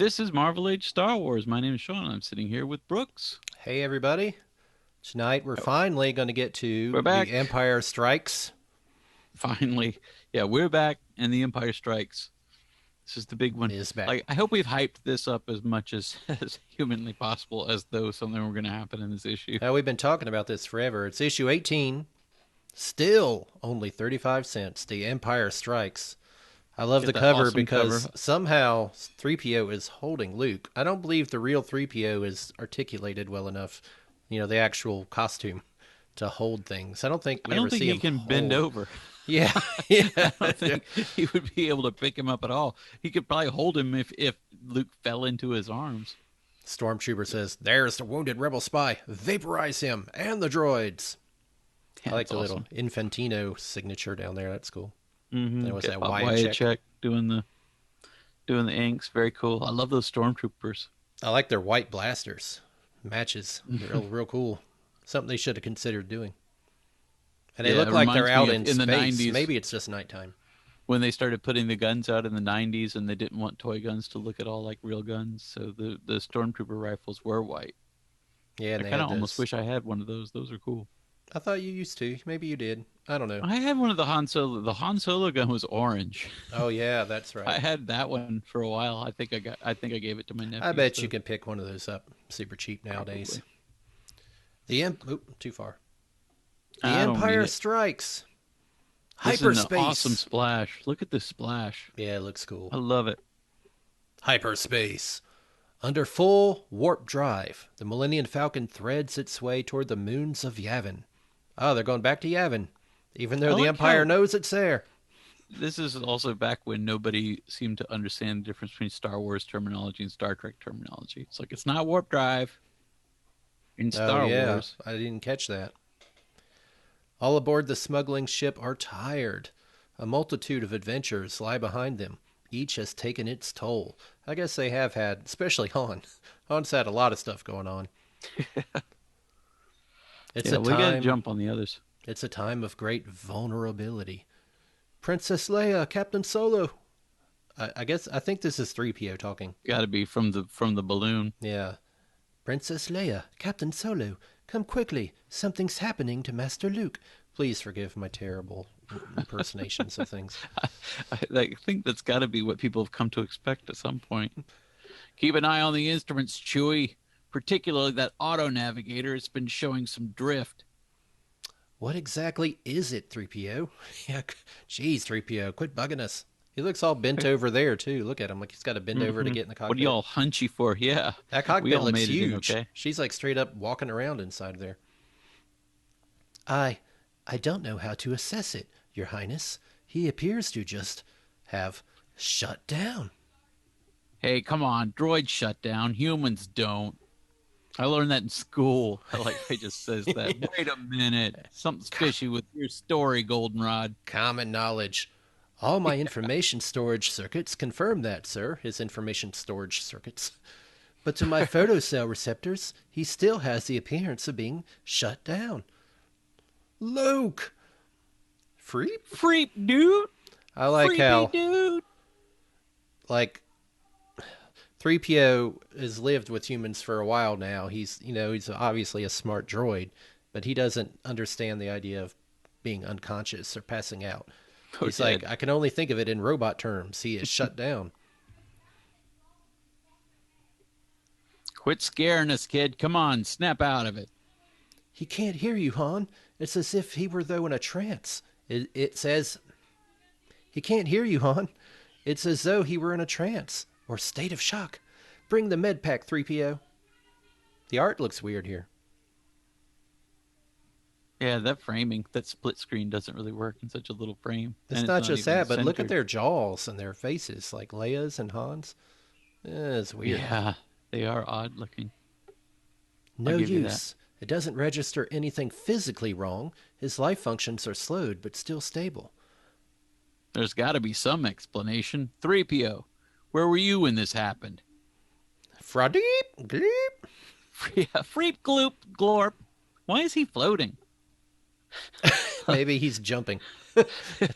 This is Marvel Age Star Wars. My name is Sean. I'm sitting here with Brooks. Hey, everybody. Tonight we're finally going to get to We're The back. Empire Strikes. Finally. Yeah, we're back and the Empire Strikes. This is the big one. Is back. Like, I hope we've hyped this up as much as humanly possible as though something were going to happen in this issue. We've been talking about this forever. It's issue 18. Still only 35 cents. The Empire Strikes. I love Get the that cover awesome because cover. somehow 3PO is holding Luke. I don't believe the real 3PO is articulated well enough, the actual costume to hold things. I don't think we I ever don't think see he him can bend hold. over. Yeah, yeah. I don't think he would be able to pick him up at all. He could probably hold him if Luke fell into his arms. Stormtrooper says, "There's the wounded rebel spy. Vaporize him and the droids." Yeah, I like that's the awesome. little Infantino signature down there. That's cool. Mm-hmm. There was Get that Bob Wyatt check. doing the inks. Very cool. I love those stormtroopers. I like their white blasters. Matches. Real cool. Something they should have considered doing. And they Yeah, look it like they're reminds me out of in in the space. 90s Maybe it's just nighttime. when they started putting the guns out in the 90s and they didn't want toy guns to look at all like real guns. So the stormtrooper rifles were white. Yeah, I and they kind had of almost those. wish I had one of those. Those are cool. I thought you used to. Maybe you did. I don't know. I had one of the Han Solo. The Han Solo gun was orange. Oh yeah, that's I right. had that one for a while. I think I gave it to my nephew. I bet so you can pick one of those up super cheap nowadays. probably. Too far. The I don't need Empire it. Strikes. This is an Hyperspace. awesome splash. Look at this splash. Yeah, it looks cool. I love it. Hyperspace. Under full warp drive, the Millennium Falcon threads its way toward the moons of Yavin. Oh, they're going back to Yavin, even though I the like Empire how knows it's there. this is also back when nobody seemed to understand the difference between Star Wars terminology and Star Trek terminology. It's like it's not warp drive in Oh, Star yeah, Wars. I didn't catch that. All aboard the smuggling ship are tired. A multitude of adventures lie behind them. Each has taken its toll. I guess they have had, especially Han. Han's had a lot of stuff going on. It's Yeah, a we got to time. jump on the others. It's a time of great vulnerability. Princess Leia, Captain Solo. I think this is 3PO talking. Got to be from the balloon. Yeah. Princess Leia, Captain Solo, come quickly. Something's happening to Master Luke. Please forgive my terrible impersonations of things. I think that's got to be what people have come to expect at some point. Keep an eye on the instruments, Chewie. Particularly that auto navigator. It's been showing some drift. What exactly is it, 3PO? Yeah, geez, 3PO, quit bugging us. He looks all bent over there, too. Look at him like he's got to bend over to get in the cockpit. What are y'all hunchy for? Yeah, That we cockpit all looks made it in huge. okay. She's like straight up walking around inside there. I I don't know how to assess it, Your Highness. He appears to just have shut down. Hey, come on, droids shut down. Humans don't. I learned that in school. I like how he just says that. Wait a minute. Something's fishy with your story, Goldenrod. Common knowledge. All my information storage circuits confirm that, sir. His information storage circuits. But to my photocell receptors, he still has the appearance of being shut down. Luke! Freep? Freep, dude. I like Freepy, how, dude. like, 3PO has lived with humans for a while now. He's obviously a smart droid, but he doesn't understand the idea of being unconscious or passing out. Oh, He's dead. like, I can only think of it in robot terms. He is shut down. Quit scaring us, kid. Come on, snap out of it. He can't hear you, Han. It's as if he were though in a trance. It says, he can't hear you, Han. It's as though he were in a trance or state of shock. Bring the med pack, 3PO. The art looks weird here. Yeah, that framing, that split screen doesn't really work in such a little frame. It's And not just even that, but look at centered. their jaws and their faces, like Leia's and Han's. It's weird. Yeah, they are odd looking. No I'll give you that. use. It doesn't register anything physically wrong. His life functions are slowed, but still stable. There's got to be some explanation. 3PO, where were you when this happened? Fradeep, gleep. Yeah, Freep Gloop Glorp. Why is he floating? Maybe he's jumping.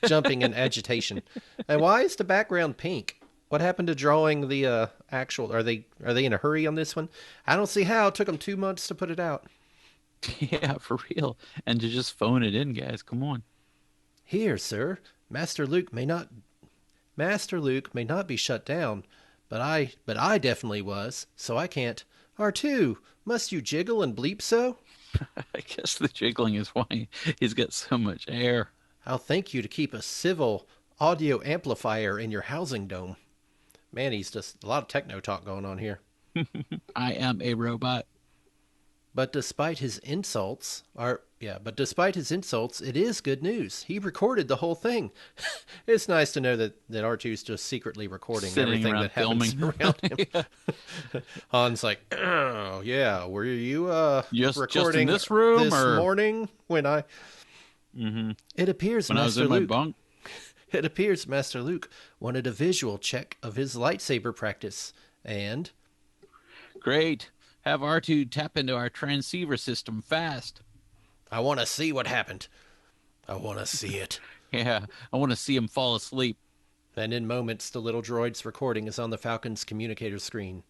Jumping in agitation. And why is the background pink? What happened to drawing the actual? Are they in a hurry on this one? I don't see how. It took them 2 months to put it out. Yeah, for real. And to just phone it in, guys. Come on. Here, sir. Master Luke may not be shut down, but I definitely was, so I can't. R2, must you jiggle and bleep so? I guess the jiggling is why he's got so much air. I'll thank you to keep a civil audio amplifier in your housing dome. Man, he's just a lot of techno talk going on here. I am a robot. But despite his insults, it is good news. He recorded the whole thing. It's nice to know that R2's just secretly recording Sitting everything around that happens filming. around him. Yeah. Han's like, oh, yeah, were you Just recording in this room this or morning when I... Mm-hmm. It appears when I was Master in my Luke... bunk? It appears Master Luke wanted a visual check of his lightsaber practice, and... Great. Have R2 tap into our transceiver system fast. I want to see what happened. I want to see it. Yeah, I want to see him fall asleep. And in moments, the little droid's recording is on the Falcon's communicator screen.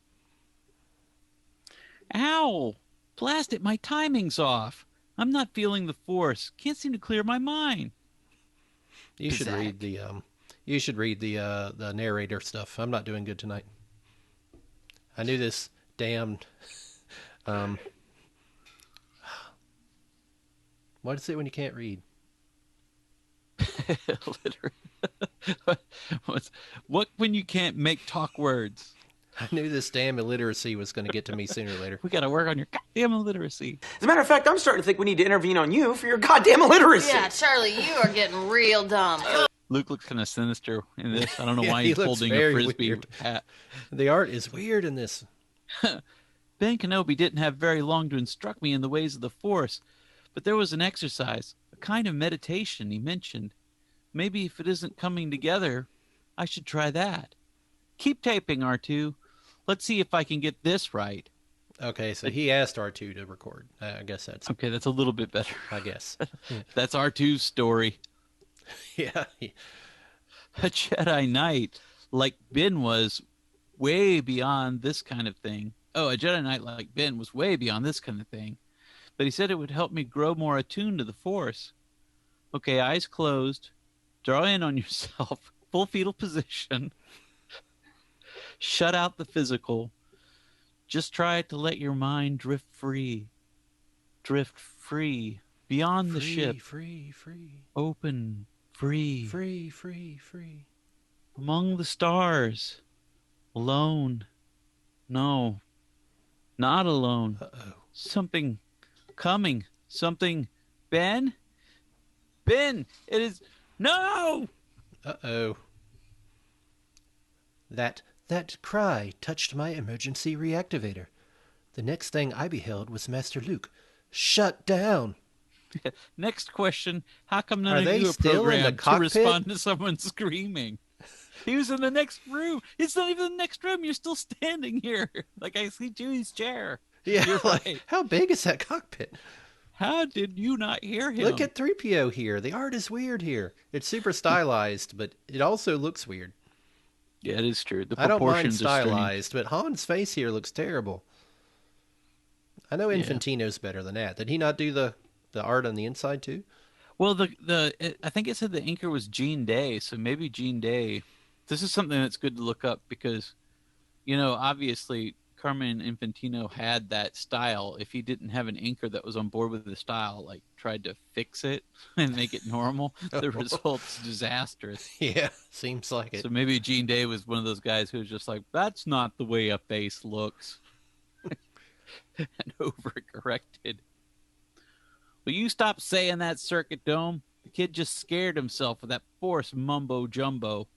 Ow! Blast it, my timing's off. I'm not feeling the Force. Can't seem to clear my mind. You should read the narrator stuff. I'm not doing good tonight. I knew this damned what is it when you can't read? What when you can't make talk words? I knew this damn illiteracy was going to get to me sooner or later. We got to work on your goddamn illiteracy. As a matter of fact, I'm starting to think we need to intervene on you for your goddamn illiteracy. Yeah, Charlie, you are getting real dumb. Luke looks kind of sinister in this. I don't know Yeah, why he he's looks holding a very frisbee weird. hat. The art is weird in this. Ben Kenobi didn't have very long to instruct me in the ways of the Force, but there was an exercise, a kind of meditation he mentioned. Maybe if it isn't coming together, I should try that. Keep taping, R2. Let's see if I can get this right. Okay, so he asked R2 to record. I guess that's... Okay, that's a little bit better. I guess. That's R2's story. Yeah. A Jedi Knight, like Ben, was way beyond this kind of thing. Oh, a Jedi Knight like Ben was way beyond this kind of thing. But he said it would help me grow more attuned to the Force. Okay, eyes closed. Draw in on yourself. Full fetal position. Shut out the physical. Just try to let your mind drift free. Drift free. Beyond the ship. Free. Open. Free. Free. Among the stars. Alone. No. Not alone. Uh-oh. Something coming. Something. Ben? Ben! It is. No! Uh-oh. That cry touched my emergency reactivator. The next thing I beheld was Master Luke. Shut down! Next question. How come none Are of they you are still in the programmed to cockpit? respond to someone screaming? He was in the next room. It's not even the next room. You're still standing here. Like I see Dewey's chair. Yeah, You're like, right. how big is that cockpit? How did you not hear him? Look at 3PO here. The art is weird here. It's super stylized, but it also looks weird. Yeah, it is true. The I don't mind proportions are strange. stylized, but Han's face here looks terrible. I know Infantino's better than that. Did he not do the art on the inside too? Well, I think it said the inker was Gene Day, so maybe Gene Day. This is something that's good to look up because, obviously Carmen Infantino had that style. If he didn't have an inker that was on board with the style, like tried to fix it and make it normal, the result's disastrous. Yeah, seems like it. So maybe Gene Day was one of those guys who was just like, that's not the way a face looks. And overcorrected. Will you stop saying that, Circuit Dome? The kid just scared himself with that Force mumbo jumbo.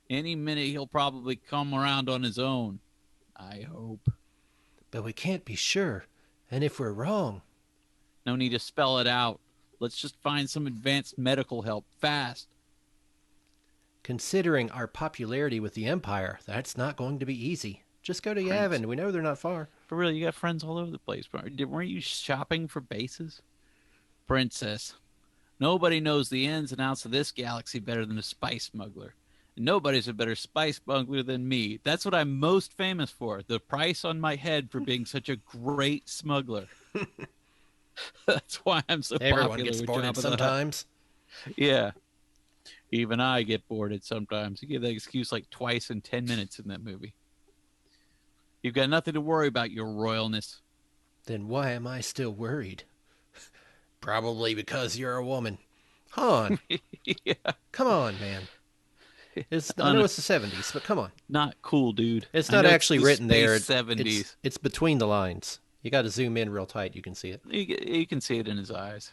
Any minute he'll probably come around on his own. I hope. But we can't be sure. And if we're wrong... No need to spell it out. Let's just find some advanced medical help fast. Considering our popularity with the Empire, that's not going to be easy. Just go to Yavin. We know they're not far. For real, you got friends all over the place. Weren't you shopping for bases? Princess. Nobody knows the ins and outs of this galaxy better than a spice smuggler. Nobody's a better spice smuggler than me. That's what I'm most famous for. The price on my head for being such a great smuggler. That's why I'm so Everyone popular gets with bored Jabba the Hutt. sometimes. Yeah. Even I get bored sometimes. You give that excuse like twice in 10 minutes in that movie. You've got nothing to worry about, your royalness. Then why am I still worried? Probably because you're a woman. Han, Yeah. come on, man. I know it's the 70s, but come on. Not cool, dude. It's I not know actually the written there. space 70s. It's between the lines. You got to zoom in real tight. You can see it. You can see it in his eyes.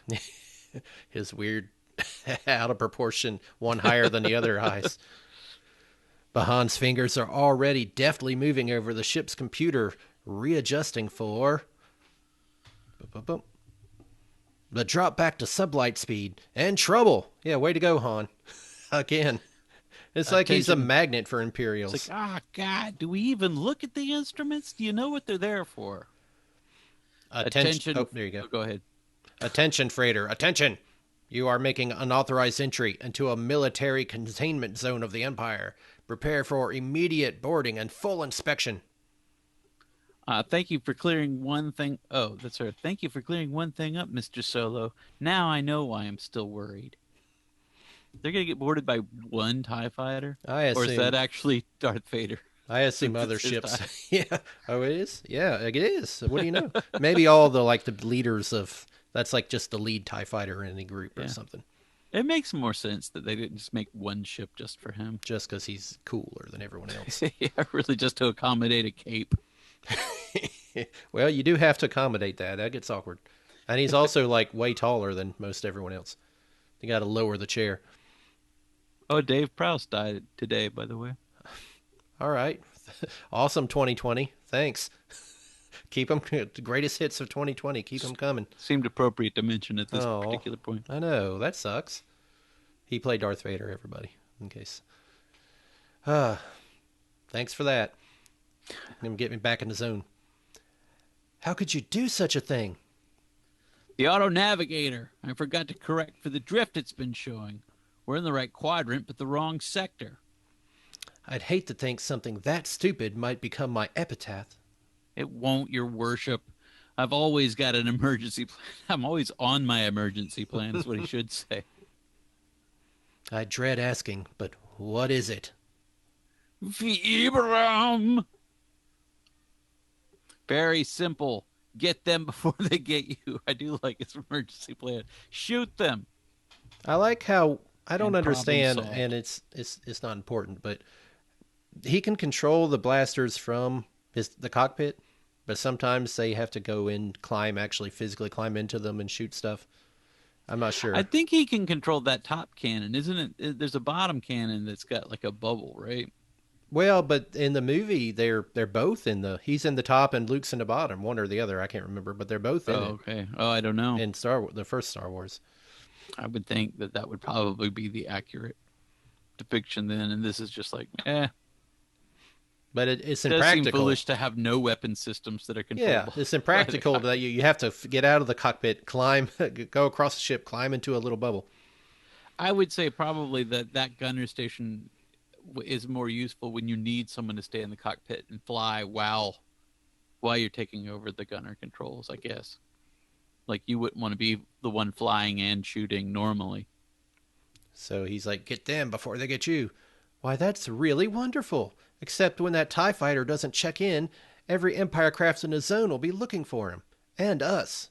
His weird, out of proportion, one higher than the other eyes. But Han's fingers are already deftly moving over the ship's computer, readjusting for... the drop back to sublight speed and trouble. Yeah, way to go, Han. Again. It's like he's a magnet for Imperials. It's like, God, do we even look at the instruments? Do you know what they're there for? Attention. Oh, there you go. Oh, go ahead. Attention, freighter. Attention. You are making unauthorized entry into a military containment zone of the Empire. Prepare for immediate boarding and full inspection. Thank you for clearing one thing. Oh, that's right. Thank you for clearing one thing up, Mr. Solo. Now I know why I'm still worried. They're going to get boarded by one TIE fighter? Or is that actually Darth Vader? I assume other ships. Yeah. Oh, it is? Yeah, it is. What do you know? Maybe all the leaders of... That's like just the lead TIE fighter in any group or something. It makes more sense that they didn't just make one ship just for him. Just because he's cooler than everyone else. Yeah, really just to accommodate a cape. Well, you do have to accommodate that. That gets awkward. And he's also way taller than most everyone else. You got to lower the chair. Oh, Dave Prowse died today, by the way. All right. Awesome 2020. Thanks. Keep them. Greatest hits of 2020. Keep them coming. Seemed appropriate to mention at this particular point. I know. That sucks. He played Darth Vader, everybody, in case. Thanks for that. Get me back in the zone. How could you do such a thing? The auto navigator. I forgot to correct for the drift it's been showing. We're in the right quadrant, but the wrong sector. I'd hate to think something that stupid might become my epitaph. It won't, your worship. I've always got an emergency plan. I'm always on my emergency plan, is what he should say. I dread asking, but what is it? Vibram! Very simple. Get them before they get you. I do like his emergency plan. Shoot them. I like how I don't understand, and it's not important, but he can control the blasters from the cockpit, but sometimes they have to go in, actually physically climb into them and shoot stuff. I'm not sure. I think he can control that top cannon, isn't it? There's a bottom cannon that's got like a bubble, right? Well, but in the movie, they're both he's in the top and Luke's in the bottom, one or the other. I can't remember, but they're both in it. Okay. Oh, I don't know. In the first Star Wars. I would think that would probably be the accurate depiction then, and this is just like, But it's impractical. It does seem foolish to have no weapon systems that are controllable. Yeah, it's impractical that you have to get out of the cockpit, climb, go across the ship, climb into a little bubble. I would say probably that gunner station is more useful when you need someone to stay in the cockpit and fly while you're taking over the gunner controls, I guess. Like, you wouldn't want to be the one flying and shooting normally. So he's like, get them before they get you. Why, that's really wonderful. Except when that TIE fighter doesn't check in, every Empire craft in the zone will be looking for him. And us.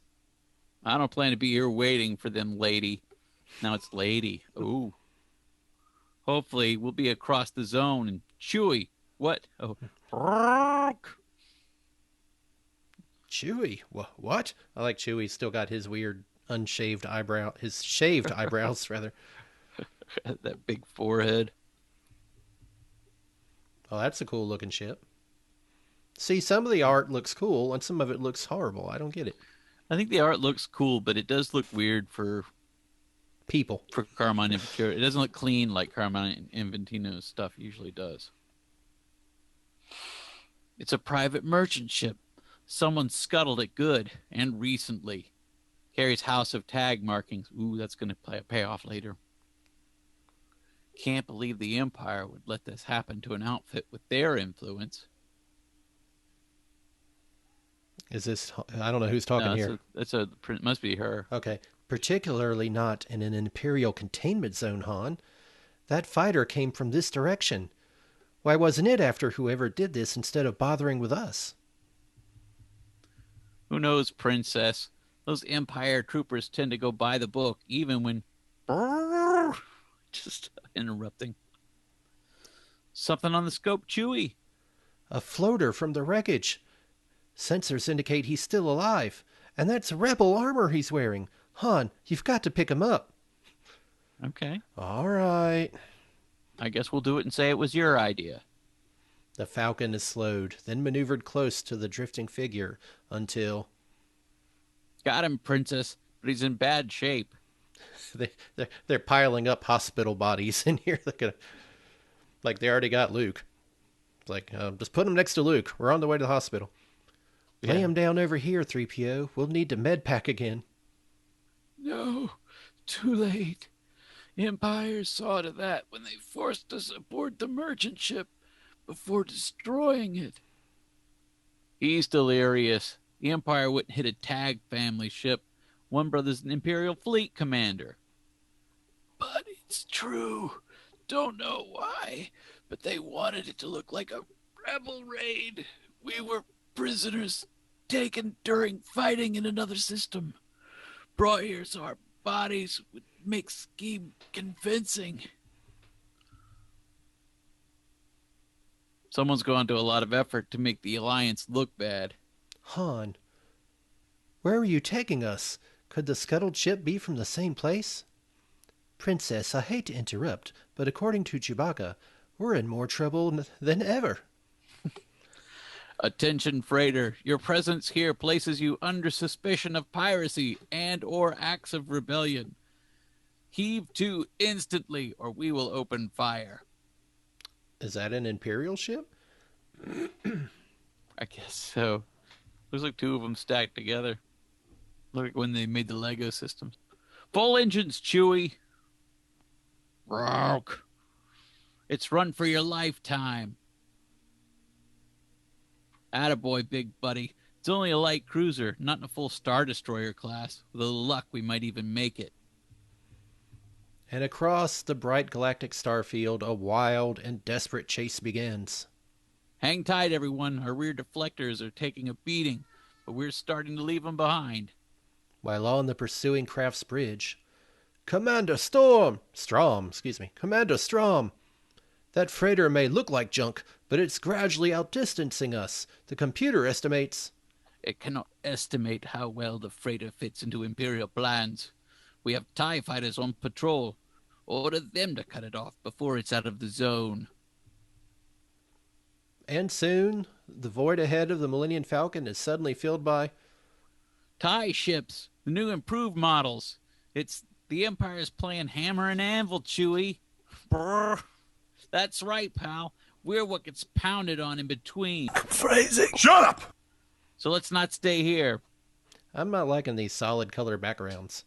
I don't plan to be here waiting for them, lady. Now it's lady. Ooh. Hopefully we'll be across the zone and Chewie. What? Oh. Chewie? What? I like Chewie. Still got his weird unshaved eyebrow. His shaved eyebrows, rather. That big forehead. Oh, that's a cool looking ship. See, some of the art looks cool and some of it looks horrible. I don't get it. I think the art looks cool, but it does look weird for people. For Carmine Infantino. It doesn't look clean like Carmine Infantino's stuff usually does. It's a private merchant ship. Someone scuttled it good, and recently. Carries House of Tag markings. Ooh, that's going to pay off later. Can't believe the Empire would let this happen to an outfit with their influence. Is this... I don't know who's talking No, here. must be her. Okay. Particularly not in an Imperial containment zone, Han. That fighter came from this direction. Why wasn't it after whoever did this instead of bothering with us? Who knows, Princess? Those Empire troopers tend to go by the book, even when... Just interrupting. Something on the scope, Chewie. A floater from the wreckage. Sensors indicate he's still alive. And that's rebel armor he's wearing. Han, you've got to pick him up. Okay. All right. I guess we'll do it and say it was your idea. The Falcon is slowed, then maneuvered close to the drifting figure until... Got him, Princess, but he's in bad shape. They're piling up hospital bodies in here. Like they already got Luke. It's like, just put him next to Luke. We're on the way to the hospital. Yeah. Lay him down over here, 3PO. We'll need to med pack again. No, too late. Empire saw to that when they forced us aboard the merchant ship before destroying it. He's delirious. The Empire wouldn't hit a Tag family ship. One brother's an Imperial fleet commander. But it's true. Don't know why, but they wanted it to look like a rebel raid. We were prisoners taken during fighting in another system. Brought here so our bodies would make scheme convincing. Someone's gone to a lot of effort to make the Alliance look bad. Han, where are you taking us? Could the scuttled ship be from the same place? Princess, I hate to interrupt, but according to Chewbacca, we're in more trouble than ever. Attention, freighter. Your presence here places you under suspicion of piracy and or acts of rebellion. Heave to instantly, or we will open fire. Is that an Imperial ship? I guess so. Looks like two of them stacked together. Look like when they made the Lego systems. Full engines, Chewie. Rock. It's run for your lifetime. Attaboy, big buddy. It's only a light cruiser, not in a full Star Destroyer class. With a little luck, we might even make it. And across the bright galactic starfield, a wild and desperate chase begins. Hang tight, everyone. Our rear deflectors are taking a beating, but we're starting to leave them behind. While on the pursuing craft's bridge, Commander Strom! Commander Strom! That freighter may look like junk, but it's gradually outdistancing us. The computer estimates... It cannot estimate how well the freighter fits into Imperial plans. We have TIE fighters on patrol. Order them to cut it off before it's out of the zone. And soon, the void ahead of the Millennium Falcon is suddenly filled by... TIE ships, the new improved models. It's the Empire's playing hammer and anvil, Chewie. Brrr. That's right, pal. We're what gets pounded on in between. Phrasing. Shut up! So let's not stay here. I'm not liking these solid color backgrounds.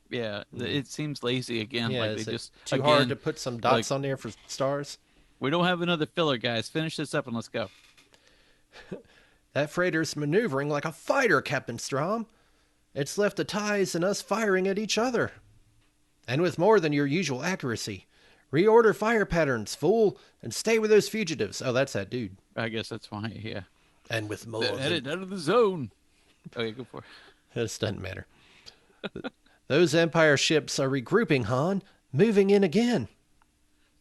Yeah, it seems lazy again. Yeah, like is they it just too again, hard to put some dots like, on there for stars? We don't have another filler, guys. Finish this up and let's go. That freighter's maneuvering like a fighter, Captain Strom. It's left the TIEs and us firing at each other. And with more than your usual accuracy. Reorder fire patterns, fool, and stay with those fugitives. Oh, that's that dude. I guess that's fine, yeah. And with more Headed out of the zone. Okay, go for it. This doesn't matter. Those Empire ships are regrouping, Han. Moving in again.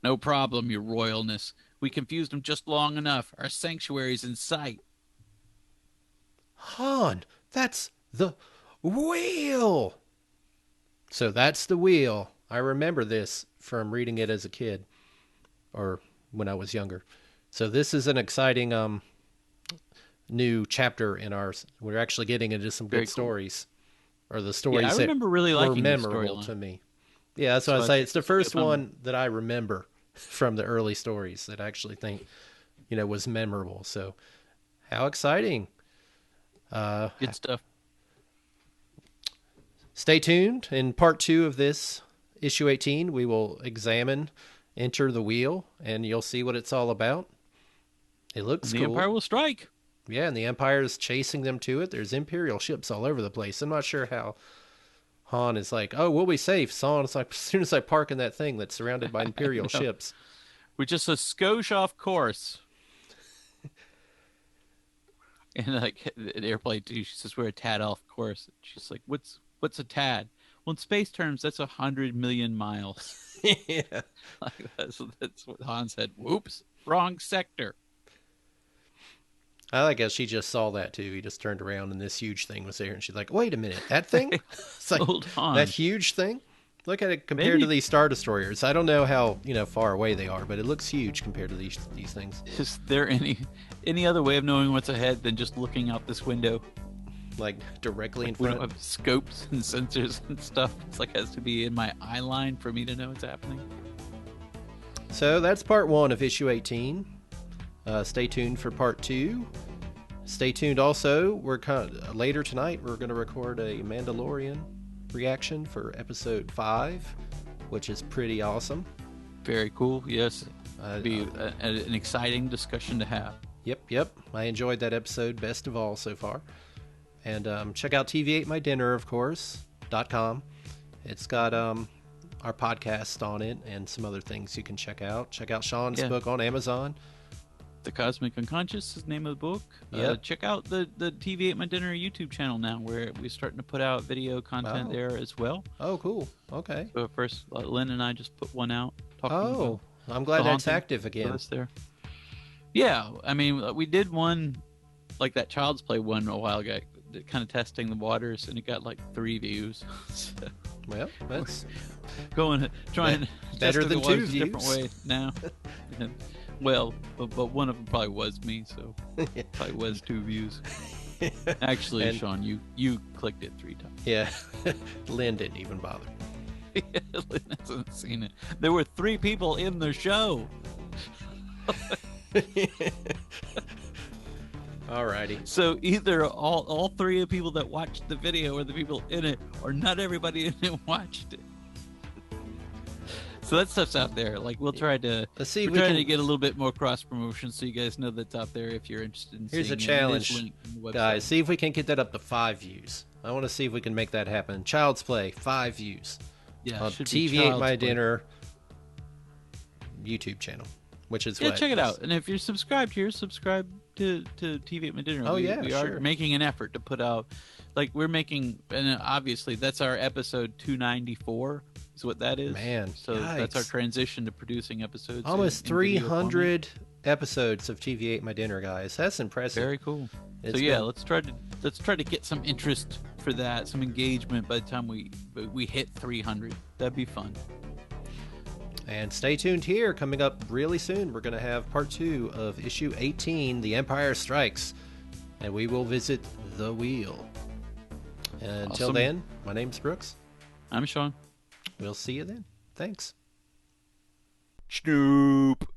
No problem, your royalness. We confused them just long enough. Our sanctuary's in sight. Han, that's the wheel! So that's the wheel. I remember this from reading it as a kid. Or when I was younger. So this is an exciting new chapter in ours. We're actually getting into some good stories. Or the stories I remember really that were liking memorable to me. Yeah, that's what I say. It's the first one that I remember from the early stories that I actually think, was memorable. So how exciting. Good stuff. Stay tuned. In part 2 of this, issue 18, we will examine enter the wheel, and you'll see what it's all about. It looks The cool. Empire will strike. Yeah, and the Empire is chasing them to it. There's Imperial ships all over the place. I'm not sure how Han is like, oh, we'll be safe. Han's like, as soon as I park in that thing that's surrounded by Imperial ships. We're just a skosh off course. And like an airplane too, she says we're a tad off course. She's like, what's a tad? Well, in space terms, that's 100 million miles. Yeah. Like that's what Han said. Whoops, wrong sector. I guess she just saw that too. He just turned around and this huge thing was there, and she's like, "Wait a minute, that thing? It's like Hold on. that huge thing. Look at it compared to these Star Destroyers. I don't know how far away they are, but it looks huge compared to these things. Is there any other way of knowing what's ahead than just looking out this window? Like directly in We front. don't have scopes and sensors and stuff. It's like has to be in my eye line for me to know what's happening. So that's part 1 of issue 18. Stay tuned for part 2. Stay tuned also. We're later tonight. We're going to record a Mandalorian reaction for episode 5, which is pretty awesome. Very cool. Yes, be an exciting discussion to have. Yep. I enjoyed that episode best of all so far. And check out TV Ate My Dinner, of course, .com. It's got our podcast on it and some other things you can check out. Check out Sean's book on Amazon. The Cosmic Unconscious is the name of the book. Yep. Check out the TV Ate My Dinner YouTube channel now, where we're starting to put out video content there as well. Oh, cool. Okay. So first, Lynn and I just put one out. Oh, I'm glad that's active again. There. Yeah, I mean, we did one, like that Child's Play one a while ago, kind of testing the waters, and it got like 3 views. So well, that's trying better than 2 views. A different way now. Well, but one of them probably was me, so probably was 2 views. Actually, and, Sean, you clicked it 3 times. Yeah, Lynn didn't even bother. Lynn hasn't seen it. There were 3 people in the show. Alrighty. So either all 3 of the people that watched the video or the people in it, or not everybody in it watched it. So that stuff's out there. Like we'll try to to get a little bit more cross promotion, so you guys know that's out there if you're interested in. Here's seeing a challenge, guys. See if we can get that up to 5 views. I want to see if we can make that happen. Child's Play 5 views. Yeah, TV Ate My Dinner YouTube channel, which is check it out. And if you're subscribed here, subscribe to TV Ate My Dinner. Oh, we sure. are making an effort to put out, like we're making, and obviously that's our episode 294 is what that is. Man, so that's our transition to producing episodes. Almost 300 episodes of TV Ate My Dinner, guys. That's impressive. Very cool. Let's try to get some interest for that, some engagement by the time we hit 300. That'd be fun. And stay tuned here. Coming up really soon, we're going to have part 2 of issue 18, The Empire Strikes. And we will visit the wheel. And until then, my name's Brooks. I'm Sean. We'll see you then. Thanks. Snoop.